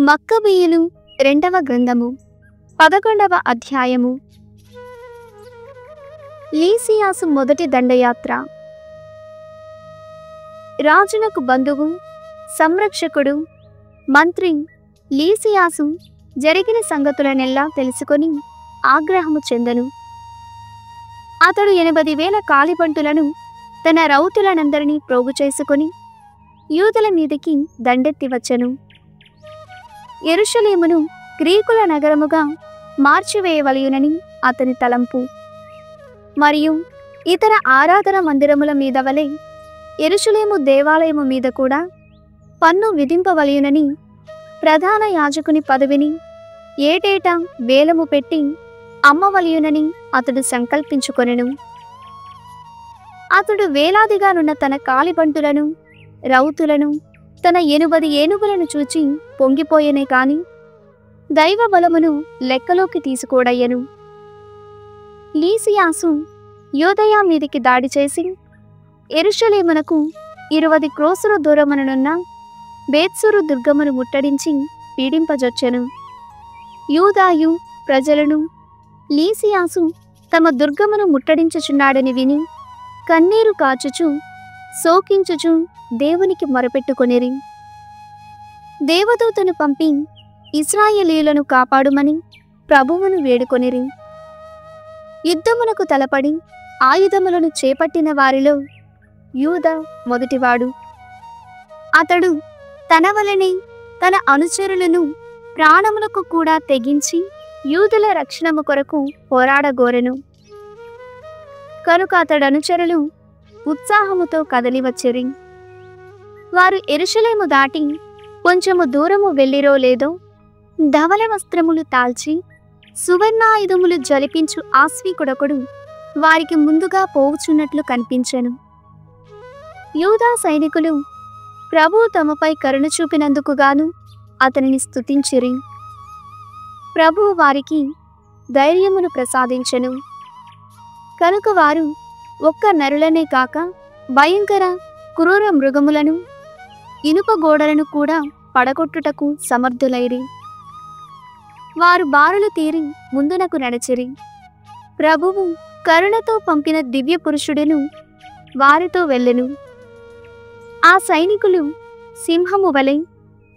మక్కబీయులు రెండవ గ్రంథము 11వ అధ్యాయము. లీసియాసు మొదటి దండయాత్ర. రాజునకు బంధువు, సంరక్షకుడు, మంత్రి లీసియాసు జరిగిన సంగతులనెల్లా తెలుసుకొని ఆగ్రహము చెందెను. అతడు 80,000 కాలిబంటులను తన రౌతులనందరినీ ప్రోగు చేసుకొని యూదుల మీదికి దండెత్తి వచ్చెను. యెరూషలేమును గ్రీకుల నగరముగా మార్చివేయవలయునని అతని తలంపు. మరియు ఇతర ఆరాధన మందిరముల మీద వలె యెరూషలేము దేవాలయము మీద కూడా పన్ను విధింపవలయునని ప్రధాన యాజకుని పదవిని ఏటేటా వేలము పెట్టి అమ్మవలయునని అతడు సంకల్పించుకొనెను. అతడు వేలాదిగానున్న తన కాలిబంటులను, రౌతులను, తన 80 ఏనుగులను చూచి పొంగిపోయేనే కాని దైవ బలమును లెక్కలోకి తీసుకోడయ్యను. లీసియాసు యోదయ మీదికి దాడి చేసి యెరూషలేమునకు 20 క్రోసుల దూరముననున్న బేత్సూరు దుర్గమును ముట్టడించి పీడింపజొచ్చెను. యూదాయు ప్రజలను లీసియాసు తమ దుర్గమును ముట్టడించుచున్నాడని విని కన్నీరు కాచుచు శోకించుచు దేవునికి మొరపెట్టుకొనిరి. దేవదూతను పంపి ఇశ్రాయేలీయులను కాపాడుమని ప్రభువును వేడుకొనిరి. యుద్ధమునకు తలపడి ఆయుధములను చేపట్టిన వారిలో యూదా మొదటివాడు. అతడు తన వలనే తన అనుచరులను ప్రాణములకు కూడా తెగించి యూదుల రక్షణము కొరకు పోరాడగోరెను. కనుక అతడు అనుచరులు ఉత్సాహముతో కదలివచ్చిరి. వారు యెరూషలేము దాటి కొంచెము దూరము వెళ్ళిరో లేదో ధవల వస్త్రములు తాల్చి సువర్ణాయుధములు జలిపించు ఆశ్వీకుడొకడు వారికి ముందుగా పోవుచున్నట్లు కనిపించెను. యూదా సైనికులు ప్రభువు తమపై కరుణ చూపినందుకుగాను అతనిని స్తుతించిరి. ప్రభువు వారికి ధైర్యమును ప్రసాదించెను. కనుక వారు ఒక్క నరులనే కాక భయంకర క్రూర మృగములను, ఇనుప గోడలను కూడా పడగొట్టుటకు సమర్థులైరి. వారు బారులు తీరి ముందునకు నడిచిరి. ప్రభువు కరుణతో పంపిన దివ్య పురుషుడును వారితో వెళ్ళెను. ఆ సైనికులు సింహము వలె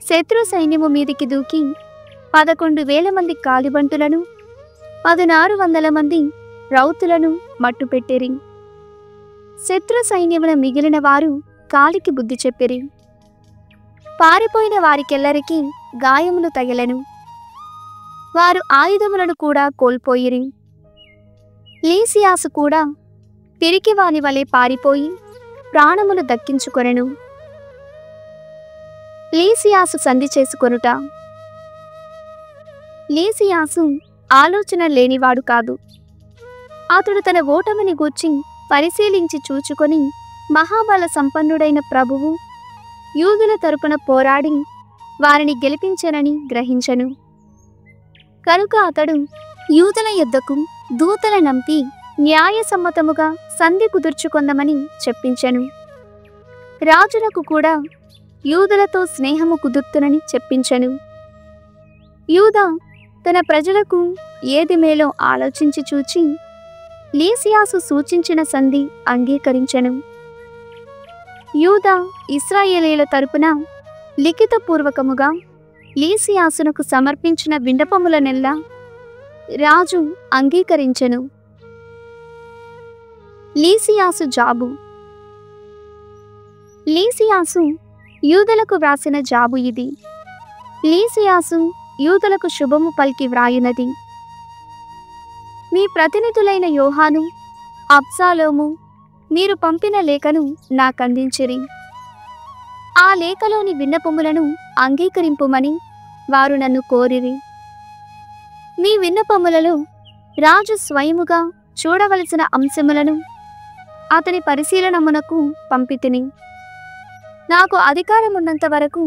శత్రు సైన్యము మీదికి దూకి 11,000 మంది కాలిబంటులను, 1,600 మంది రౌతులను మట్టుపెట్టిరి. శత్రు సైన్యమున మిగిలిన వారు కాలికి బుద్ధి చెప్పిరి. పారిపోయిన వారికెల్లరికి గాయములు తగిలెను. వారు ఆయుధములను కూడా కోల్పోయిరి. లీసియాసు కూడా పిరికివాని వలె పారిపోయి ప్రాణములు దక్కించుకొనెను. లీసియాసు సంధి చేసుకొనుట. లీసియాసు ఆలోచన లేనివాడు కాదు. అతడు తన ఓటమిని గూర్చి పరిశీలించి చూచుకొని మహాబల సంపన్నుడైన ప్రభువు యూదుల తరపున పోరాడి వారిని గెలిపించెనని గ్రహించెను. కనుక అతడు యూదుల యొద్దకు దూతల నంపి న్యాయసమ్మతముగా సంధి కుదుర్చుకొందమని చెప్పించెను. రాజులకు కూడా యూదులతో స్నేహము కుదుర్తునని చెప్పించెను. యూదా తన ప్రజలకు ఏది మేలో ఆలోచించి చూచి లీసియాసు సూచించిన సంధి అంగీకరించెను. యూదా ఇశ్రాయేలీయుల తరపున లిఖితపూర్వకముగా లీసియాసునకు సమర్పించిన విన్నపములనెల్లా రాజు అంగీకరించెను. లీసియాసు జాబు. లీసియాసు యూదులకు వ్రాసిన జాబు ఇది. లీసియాసు యూదులకు శుభము పలికి వ్రాయునది. మీ ప్రతినిధులైన యోహాను, అబ్షాలోము మీరు పంపిన లేఖను నాకందించిరి. ఆ లేఖలోని విన్నపములను అంగీకరింపుమని వారు నన్ను కోరిరి. మీ విన్నపములలో రాజు స్వయముగా చూడవలసిన అంశములను అతని పరిశీలనమునకు పంపితిని. నాకు అధికారమున్నంత వరకు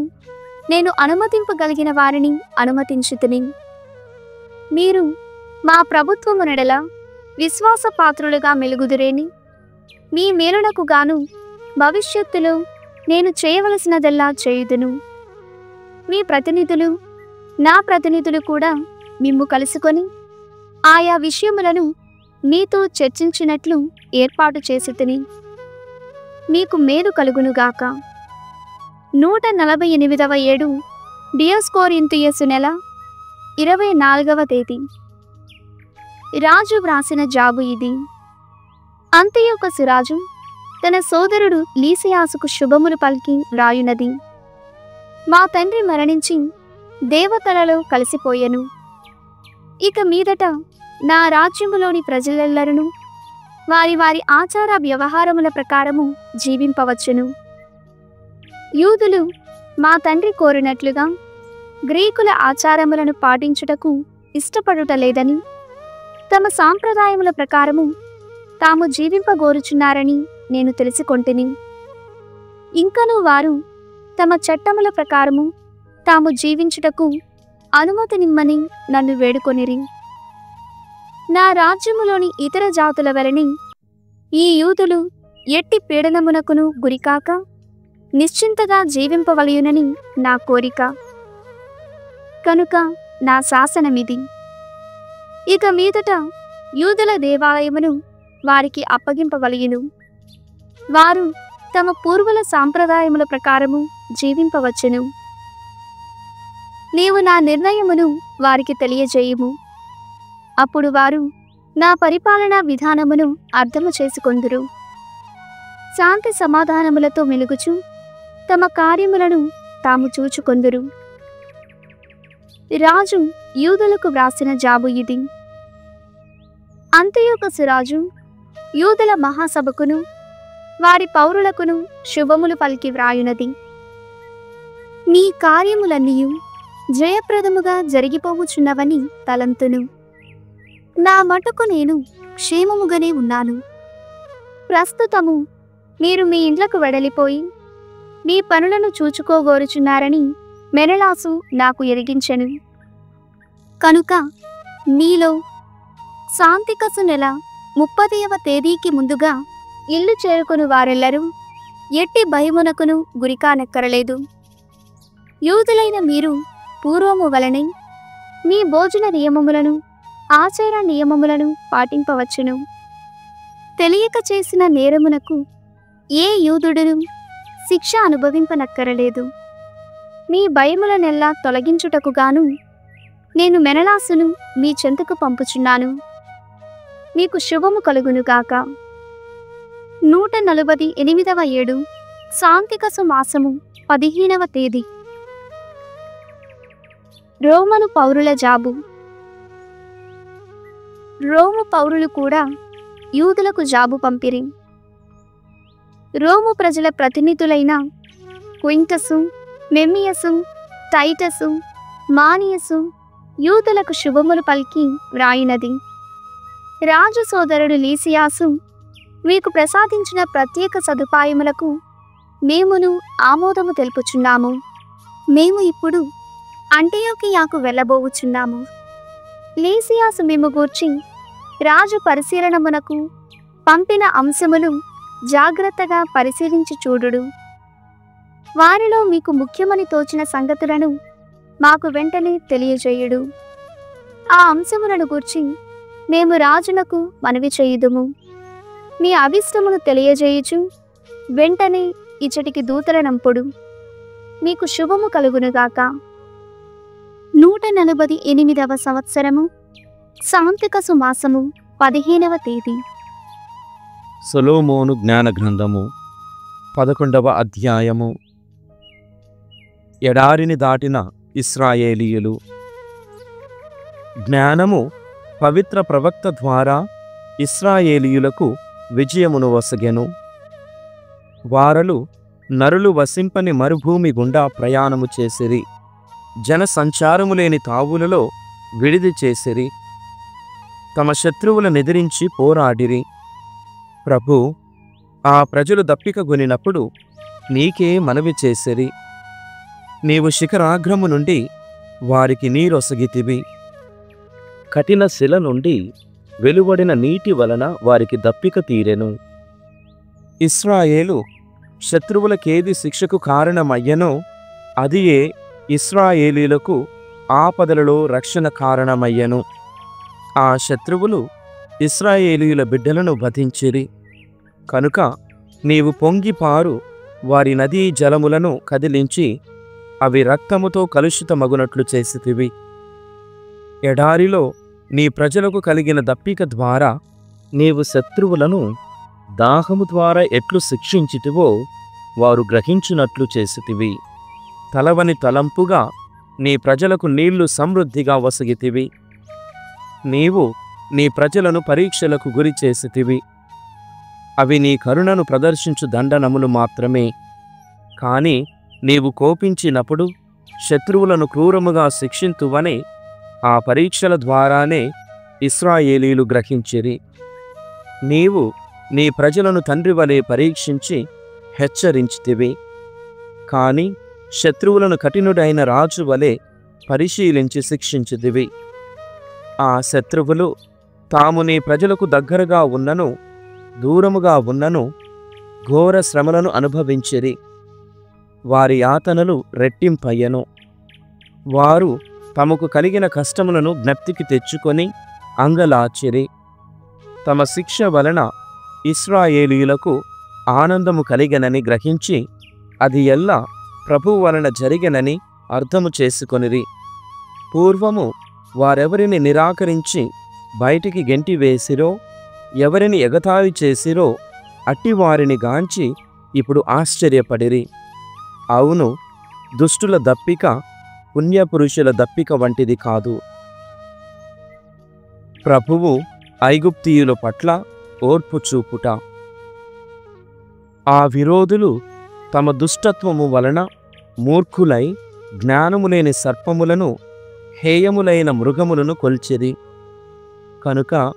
నేను అనుమతింపగలిగిన వారిని అనుమతించితిని. మీరు మా ప్రభుత్వము నెడల విశ్వాసపాత్రులుగా మెలుగుదురేని మీ మేలునకు గాను భవిష్యత్తులో నేను చేయవలసినదెల్లా చేయుదును. మీ ప్రతినిధులు నా ప్రతినిధులు కూడా మిమ్ము కలుసుకొని ఆయా విషయములను మీతో చర్చించినట్లు ఏర్పాటు చేసితిని. మీకు మేలు కలుగునుగాక. 148వ ఏడు డియోస్కోరింథియసు నెల 24వ తేదీ. రాజు వ్రాసిన జాబు ఇది. అంతియోకసు రాజు తన సోదరుడు లీసియాసుకు శుభములు పలికి వ్రాయునది. మా తండ్రి మరణించి దేవతలలో కలిసిపోయెను. ఇక మీదట నా రాజ్యములోని ప్రజలెల్లరూ వారి వారి ఆచార వ్యవహారముల ప్రకారము జీవింపవచ్చును. యూదులు మా తండ్రి కోరినట్లుగా గ్రీకుల ఆచారములను పాటించుటకు ఇష్టపడుటలేదని, తమ సాంప్రదాయముల ప్రకారము తాము జీవింపగోరుచున్నారని నేను తెలుసుకొంటిని. ఇంకను వారు తమ చట్టముల ప్రకారము తాము జీవించుటకు అనుమతినిమ్మని నన్ను వేడుకొనిరి. నా రాజ్యములోని ఇతర జాతుల వలె ఈ యూదులు ఎట్టి పీడనమునకును గురికాక నిశ్చింతగా జీవింపవలయునని నా కోరిక. కనుక నా శాసనమిది. ఇక మీదట యూదుల దేవాలయమును వారికి అప్పగింపవలయును. వారు తమ పూర్వుల సాంప్రదాయముల ప్రకారము జీవింపవచ్చును. నీవు నా నిర్ణయమును వారికి తెలియజేయుము. అప్పుడు వారు నా పరిపాలనా విధానమును అర్థము చేసుకొందురు. శాంతి సమాధానములతో మెలుగుచు తమ కార్యములను తాము చూచుకొందురు. రాజు యూదులకు వ్రాసిన జాబు ఇది. అంతియోకసు రాజు యూదుల మహాసభకును వారి పౌరులకును శుభములు పలికి వ్రాయునది. నీ కార్యములన్నీయు జయప్రదముగా జరిగిపోవుచున్నవని తలంతును. నా మటుకు నేను క్షేమముగానే ఉన్నాను. ప్రస్తుతము మీరు మీ ఇండ్లకు వెడలిపోయి మీ పనులను చూచుకోగోరుచున్నారని మెనలాసు నాకు ఎరిగించెను. కనుక మీలో శాంతికసు నెల 30వ తేదీకి ముందుగా ఇల్లు చేరుకుని వారెల్లరూ ఎట్టి భయమునకును గురికానెక్కరలేదు. యూదులైన మీరు పూర్వము వలనే మీ భోజన నియమములను ఆచార నియమములను పాటింపవచ్చును. తెలియక చేసిన నేరమునకు ఏ యూదుడును శిక్ష అనుభవింపనక్కరలేదు. మీ భయములనెల్లా తొలగించుటకుగాను నేను మెనలాసును మీ చెంతకు పంపుచున్నాను. మీకు శుభము కలుగునుగాక. 148వ ఏడు శాంతికసు మాసము 15వ తేదీ. రోమను పౌరుల జాబు. రోము పౌరులు కూడా యూదులకు జాబు పంపిరి. రోము ప్రజల ప్రతినిధులైన క్వింటసు, మెమ్మియసు, టైటసు, మానియసు యూదులకు శుభములు పలికి వ్రాయినది. రాజు సోదరుడు లీసియాసు మీకు ప్రసాదించిన ప్రత్యేక సదుపాయములకు మేమును ఆమోదము తెలుపుచున్నాము. మేము ఇప్పుడు అంటియోకియాకు వెళ్ళబోవుచున్నాము. లీసియాసు మేము గూర్చి రాజు పరిశీలనమునకు పంపిన అంశములు జాగ్రత్తగా పరిశీలించి చూడుడు. వారిలో మీకు ముఖ్యమని తోచిన సంగతులను మాకు వెంటనే తెలియజేయుడు. ఆ అంశములను గూర్చి మేము రాజునకు మనవి చేయుదుము. మీ అభిష్టమును తెలియజేయుచు వెంటనే ఇచ్చటికి దూతలనంపుడు. మీకు శుభము కలుగునుగాక. 148వ సంవత్సరము శాంతికసు మాసము 15వ తేదీ. సొలొమోను జ్ఞాన గ్రంథము 11వ అధ్యాయము. ఎడారిని దాటిన ఇశ్రాయేలీయులు. జ్ఞానము పవిత్ర ప్రవక్త ద్వారా ఇశ్రాయేలీయులకు విజయమును వసగెను. వారలు నరులు వసింపని మరుభూమి గుండా ప్రయాణము చేసిరి. జన సంచారము లేని తావులలో విడిది చేసిరి. తమ శత్రువులనెదిరించి పోరాడిరి. ప్రభు, ఆ ప్రజలు దప్పికగొనినప్పుడు నీకే మనవి చేసిరి. నీవు శిఖరాగ్రము నుండి వారికి నీరొసగితివి. కఠిన శిల నుండి వెలువడిన నీటి వలన వారికి దప్పిక తీరెను. ఇశ్రాయేలు శత్రువులకేది శిక్షకు కారణమయ్యనో అదియే ఇశ్రాయేలీలకు ఆపదలలో రక్షణ కారణమయ్యెను. ఆ శత్రువులు ఇశ్రాయేలీయుల బిడ్డలను వధించిరి. కనుక నీవు పొంగిపారు వారి నదీ జలములను కదిలించి అవి రక్తముతో కలుషితమగునట్లు చేసితివి. ఎడారిలో నీ ప్రజలకు కలిగిన దప్పిక ద్వారా నీవు శత్రువులను దాహము ద్వారా ఎట్లు శిక్షించితివో వారు గ్రహించినట్లు చేసితివి. తలవని తలంపుగా నీ ప్రజలకు నీళ్లు సమృద్ధిగా వసగితివి. నీవు నీ ప్రజలను పరీక్షలకు గురి చేసితివి. అవి నీ కరుణను ప్రదర్శించు దండనములు మాత్రమే. కాని నీవు కోపించినప్పుడు శత్రువులను క్రూరముగా శిక్షింతువని ఆ పరీక్షల ద్వారానే ఇశ్రాయేలీయులు గ్రహించిరి. నీవు నీ ప్రజలను తండ్రివలే పరీక్షించి హెచ్చరించితివి. కాని శత్రువులను కఠినుడైన రాజు వలె పరిశీలించి శిక్షించితివి. ఆ శత్రువులు తాము నీ ప్రజలకు దగ్గరగా ఉన్నను దూరముగా ఉన్నను ఘోర శ్రమలను అనుభవించిరి. వారి యాతనలు రెట్టింపయ్యెను. వారు తమకు కలిగిన కష్టములను జ్ఞప్తికి తెచ్చుకొని అంగలార్చిరి. తమ శిక్ష వలన ఇశ్రాయేలీయులకు ఆనందము కలిగెనని గ్రహించి అది ఎల్లా ప్రభువు వలన జరిగెనని అర్థము చేసుకొనిరి. పూర్వము వారెవరిని నిరాకరించి బయటికి గెంటివేసిరో, ఎవరిని ఎగతాళి చేసిరో అట్టివారిని గాంచి ఇప్పుడు ఆశ్చర్యపడిరి. అవును, దుష్టుల దప్పిక పుణ్యపురుషుల దప్పిక వంటిది కాదు. ప్రభువు ఐగుప్తీయుల పట్ల ఓర్పు చూపుట. ఆ విరోధులు తమ దుష్టత్వము వలన మూర్ఖులై జ్ఞానము లేని సర్పములను హేయములైన మృగములను కొల్చిరి. కనుక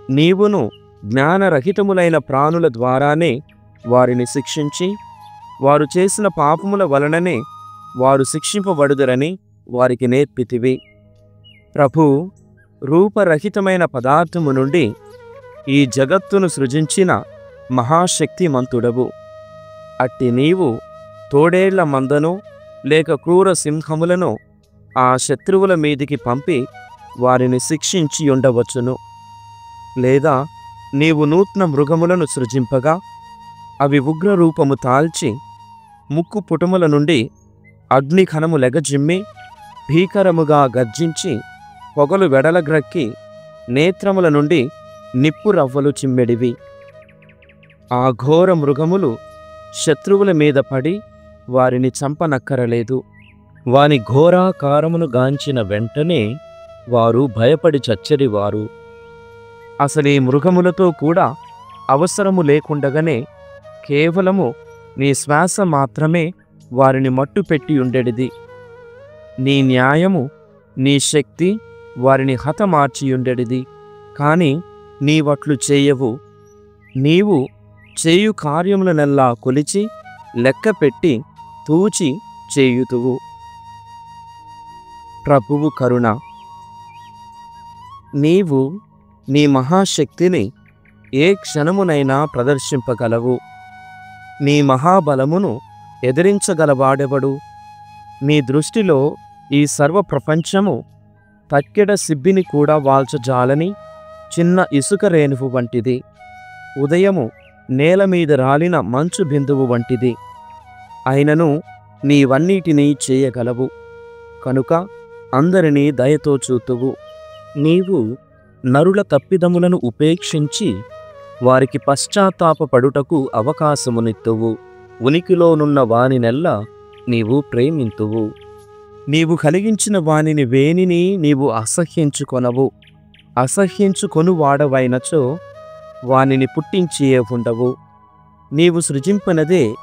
నీవును జ్ఞానరహితములైన ప్రాణుల ద్వారానే వారిని శిక్షించి వారు చేసిన పాపముల వలననే వారు శిక్షింపబడుదరని వారికి నేర్పితివి. ప్రభు రూపరహితమైన పదార్థము నుండి ఈ జగత్తును సృజించిన మహాశక్తిమంతుడవు. అట్టి నీవు తోడేళ్ల మందను లేక క్రూర సింహములను ఆ శత్రువుల మీదికి పంపి వారిని శిక్షించి ఉండవచ్చును. లేదా నీవు నూతన మృగములను సృజింపగా అవి ఉగ్రరూపము తాల్చి ముక్కు పుటముల నుండి అగ్నికణము లెగజిమ్మి భీకరముగా గర్జించి పొగలు వెడలగ్రక్కి నేత్రముల నుండి నిప్పు రవ్వలు చిమ్మెడివి. ఆ ఘోర మృగములు శత్రువుల మీద పడి వారిని చంపనక్కరలేదు. వాని ఘోరాకారమును గాంచిన వెంటనే వారు భయపడి చచ్చరివారు. అసలీ మృగములతో కూడా అవసరము లేకుండగానే కేవలము నీ శ్వాస మాత్రమే వారిని మట్టుపెట్టి ఉండెడిది. నీ న్యాయము నీ శక్తి వారిని హతమార్చియుండెడిది. కాని నీవట్లు చేయవు. నీవు చేయు కార్యములనెల్లా కొలిచి లెక్కపెట్టి తూచి చేయుతువు. ప్రభువు కరుణ. నీవు నీ మహాశక్తిని ఏ క్షణమునైనా ప్రదర్శింపగలవు. నీ మహాబలమును ఎదిరించగలవాడెవడు? నీ దృష్టిలో ఈ సర్వ ప్రపంచము తక్కెడ సిబ్బిని కూడా వాల్చజాలని చిన్న ఇసుక రేణువు వంటిది. ఉదయము నేల మీద రాలిన మంచు బిందువు వంటిది. అయినను నీవన్నిటినీ చేయగలవు. కనుక అందరినీ దయతో చూతువు. నీవు నరుల తప్పిదములను ఉపేక్షించి వారికి పశ్చాత్తాపపడుటకు అవకాశమునిత్తువు. ఉనికిలోనున్న వానినెల్లా నీవు ప్రేమింతువు. నీవు కలిగించిన వానిని వేనిని నీవు అసహ్యించుకొనవు. అసహ్యించుకొను వాడవైనచో వానిని పుట్టించియే ఉండవు. నీవు సృజింపనదే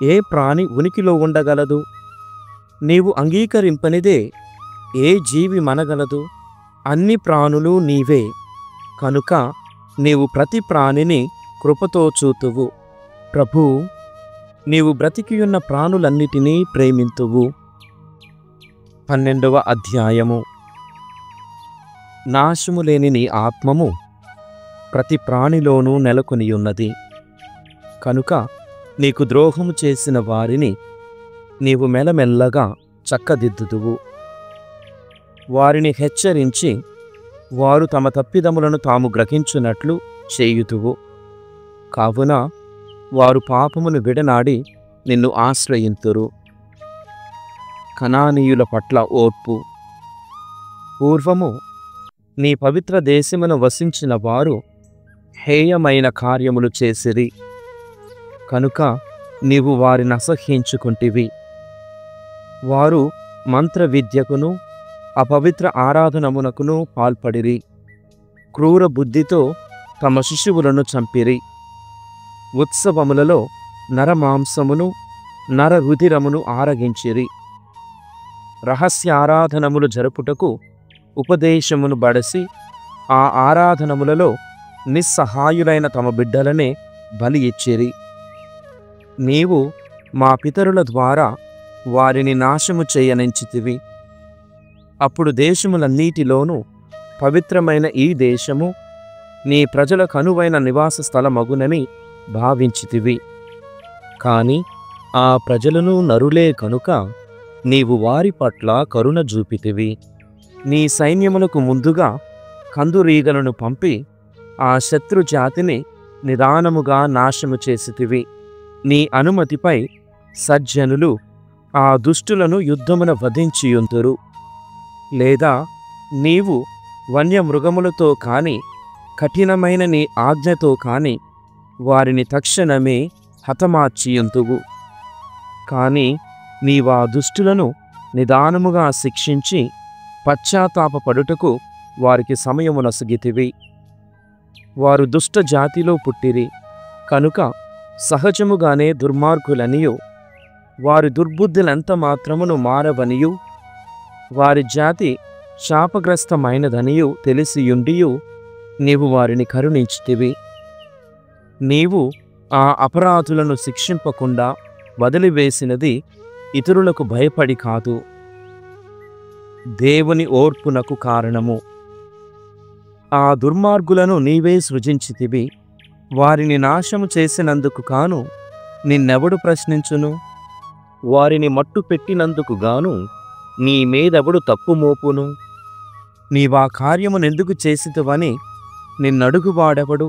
ఏ ప్రాణి ఉనికిలో ఉండగలదు? నీవు అంగీకరింపనిదే ఏ జీవి మనగలదు? అన్ని ప్రాణులు నీవే. కనుక నీవు ప్రతి ప్రాణిని కృపతో చూతువు. ప్రభూ, నీవు బ్రతికియున్న ప్రాణులన్నిటినీ ప్రేమింతువు. 12వ అధ్యాయము. నాశము లేని నీ ఆత్మము ప్రతి ప్రాణిలోనూ నెలకొనియున్నది. కనుక నీకు ద్రోహము చేసిన వారిని నీవు మెల్లమెల్లగా చక్కదిద్దుదువు. వారిని హెచ్చరించి వారు తమ తప్పిదములను తాము గ్రహించున్నట్లు చేయుదువు. కావున వారు పాపమును విడనాడి నిన్ను ఆశ్రయింతురు. కనానీయుల పట్ల ఓర్పు. పూర్వము నీ పవిత్ర దేశమును వసించిన వారు హేయమైన కార్యములు చేసిరి, కనుక నీవు వారిని అసహ్యించుకుంటివి. వారు మంత్ర విద్యకును అపవిత్ర ఆరాధనమునకును పాల్పడిరి. క్రూర బుద్ధితో తమ శిశువులను చంపిరి. ఉత్సవములలో నరమాంసమును నరరుధిరమును ఆరగించిరి. రహస్యారాధనములు జరుపుటకు ఉపదేశమును బడసి ఆ ఆరాధనములలో నిస్సహాయులైన తమ బిడ్డలనే బలి ఇచ్చిరి. నీవు మా పితరుల ద్వారా వారిని నాశము చేయనించితివి. అప్పుడు దేశములన్నిటిలోనూ పవిత్రమైన ఈ దేశము నీ ప్రజలకు అనువైన నివాస స్థలమగునని భావించితివి. కాని ఆ ప్రజలను నరులే కనుక నీవు వారి పట్ల కరుణ చూపితివి. నీ సైన్యములకు ముందుగా కందురీగలను పంపి ఆ శత్రు జాతిని నిదానముగా నాశము చేసితివి. నీ అనుమతిపై సజ్జనులు ఆ దుష్టులను యుద్ధమున వధించియుంతురు. లేదా నీవు వన్యమృగములతో కాని కఠినమైన నీ ఆజ్ఞతో కాని వారిని తక్షణమే హతమార్చియుంతువు. కాని నీవా దుష్టులను నిదానముగా శిక్షించి పశ్చాత్తాపపడుటకు వారికి సమయము నొసగితివి. వారు దుష్ట జాతిలో పుట్టిరి కనుక సహజముగానే దుర్మార్గులనియు వారి దుర్బుద్ధులెంత మాత్రమును మారవనియు వారి జాతి శాపగ్రస్తమైనదనియు తెలిసియుండియు నీవు వారిని కరుణించితివి. నీవు ఆ అపరాధులను శిక్షింపకుండా వదిలివేసినది ఇతరులకు భయపడి కాదు, దేవుని ఓర్పునకు కారణము. ఆ దుర్మార్గులను నీవే సృజించితివి. వారిని నాశము చేసినందుకు గాను నిన్నెవడు ప్రశ్నించును? వారిని మట్టు పెట్టినందుకు గాను నీ మీదెవడు తప్పు మోపును? నీవా కార్యమునెందుకు చేసితివని నిన్నడుగువాడెవడు?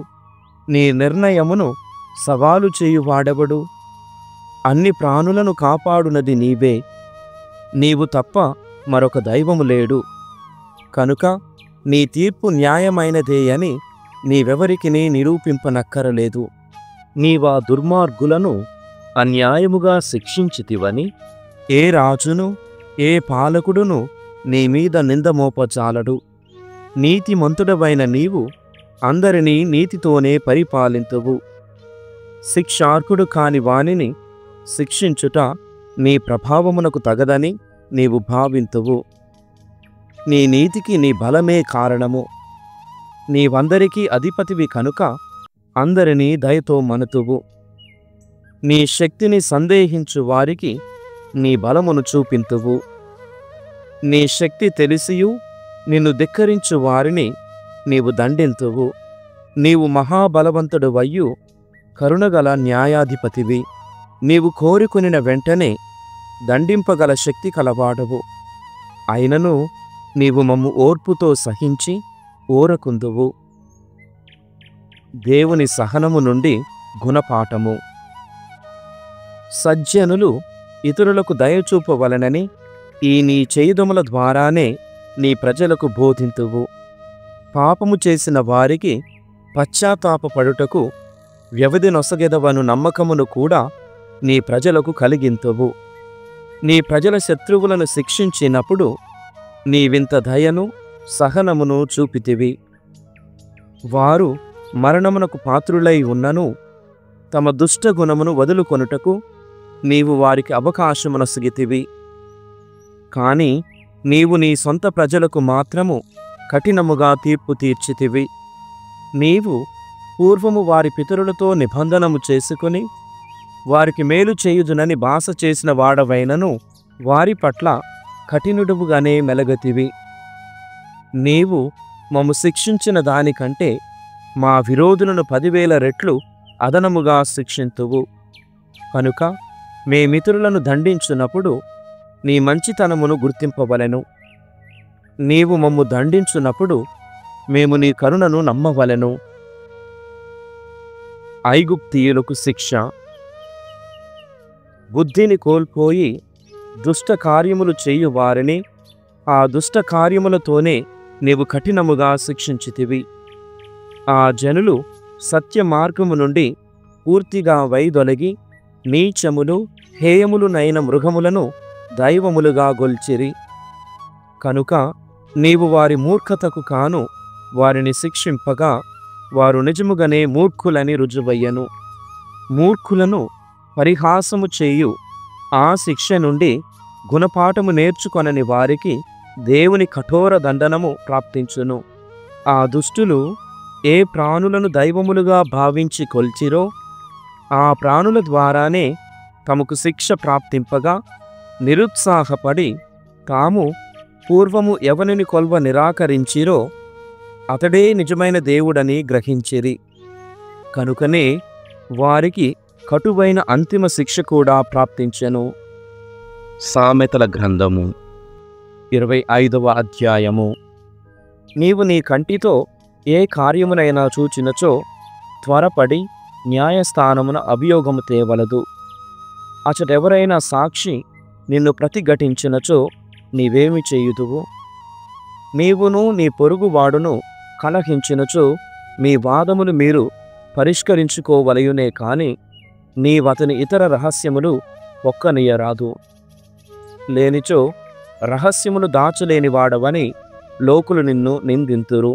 నీ నిర్ణయమును సవాలు చేయువాడెవడు? అన్ని ప్రాణులను కాపాడునది నీవే, నీవు తప్ప మరొక దైవము లేడు. కనుక నీ తీర్పు న్యాయమైనదే అని నీవెవరికినీ నిరూపింపనక్కరలేదు. నీవా దుర్మార్గులను అన్యాయముగా శిక్షించితివని ఏ రాజును ఏ పాలకుడును నీ మీద నిందమోపజాలడు. నీతిమంతుడవైన నీవు అందరినీ నీతితోనే పరిపాలింతువు. శిక్షార్హుడు కాని వానిని శిక్షించుట నీ ప్రభావమునకు తగదని నీవు భావింతువు. నీ నీతికి నీ బలమే కారణము. నీవందరికీ అధిపతివి కనుక అందరినీ దయతో మనుతువు. నీ శక్తిని సందేహించు వారికి నీ బలమును చూపింతువు. నీ శక్తి తెలిసియు నిన్ను ధిక్కరించు వారిని నీవు దండింతువు. నీవు మహాబలవంతుడవయ్యు కరుణగల న్యాయాధిపతివి. నీవు కోరుకొనిన వెంటనే దండింపగల శక్తి కలవాడవు. అయినను నీవు మమ్ము ఓర్పుతో సహించి ఊరకుందువు. దేవుని సహనము నుండి గుణపాఠము. సజ్జనులు ఇతరులకు దయచూపవలనని ఈ నీ చేయుదముల ద్వారానే నీ ప్రజలకు బోధింతువు. పాపము చేసిన వారికి పశ్చాత్తాపపడుటకు వ్యవధి నొసగెదవను నమ్మకమును కూడా నీ ప్రజలకు కలిగింతువు. నీ ప్రజల శత్రువులను శిక్షించినప్పుడు నీవింత దయను సహనమును చూపితివి. వారు మరణమునకు పాత్రులై ఉన్నను తమ దుష్టగుణమును వదులుకొనుటకు నీవు వారికి అవకాశమునొసగితివి. కాని నీవు నీ సొంత ప్రజలకు మాత్రము కఠినముగా తీర్పు తీర్చితివి. నీవు పూర్వము వారి పితరులతో నిబంధనము చేసుకుని వారికి మేలు చేయుదునని బాస చేసిన వాడవైనను వారి పట్ల కఠినుడువుగానే మెలగతివి. నీవు మమ్ము శిక్షించిన దానికంటే మా విరోధులను 10,000 రెట్లు అదనముగా శిక్షింతువు. కనుక మేమితరులను దండించున్నప్పుడు నీ మంచితనమును గుర్తింపవలెను. నీవు మమ్ము దండించున్నప్పుడు మేము నీ కరుణను నమ్మవలెను. ఐగుప్తీయులకు శిక్ష. బుద్ధిని కోల్పోయి దుష్ట కార్యములు చేయు వారిని ఆ దుష్ట కార్యములతోనే నీవు కఠినముగా శిక్షించితివి. ఆ జనులు సత్య మార్గము నుండి పూర్తిగా వైదొలగి నీచములు హేయములునైన మృగములను దైవములుగా గొల్చిరి. కనుక నీవు వారి మూర్ఖతకు కాను వారిని శిక్షింపగా వారు నిజముగానే మూర్ఖులని రుజువయ్యను. మూర్ఖులను పరిహాసము చేయు ఆ శిక్ష నుండి గుణపాఠము నేర్చుకొనని వారికి దేవుని కఠోర దండనము ప్రాప్తించును. ఆ దుష్టులు ఏ ప్రాణులను దైవములుగా భావించి కొల్చిరో ఆ ప్రాణుల ద్వారానే తమకు శిక్ష ప్రాప్తింపగా నిరుత్సాహపడి తాము పూర్వము ఎవనిని కొల్వ నిరాకరించిరో అతడే నిజమైన దేవుడని గ్రహించిరి. కనుకనే వారికి కటువైన అంతిమ శిక్ష కూడా ప్రాప్తించెను. సామెతల గ్రంథము 25వ అధ్యాయము. నీవు నీ కంటితో ఏ కార్యమునైనా చూచినచో త్వరపడి న్యాయస్థానమున అభియోగము తేవలదు. అచటెవరైనా సాక్షి నిన్ను ప్రతిఘటించినచో నీవేమి చేయుదువు? నీవును నీ పొరుగువాడును కలహించినచో మీ వాదములు మీరు పరిష్కరించుకోవలయునే కాని నీవతని ఇతర రహస్యములు ఒక్కనియరాదు. లేనిచో రహస్యములు దాచలేని వాడవని లోకులు నిన్ను నిందింతురు.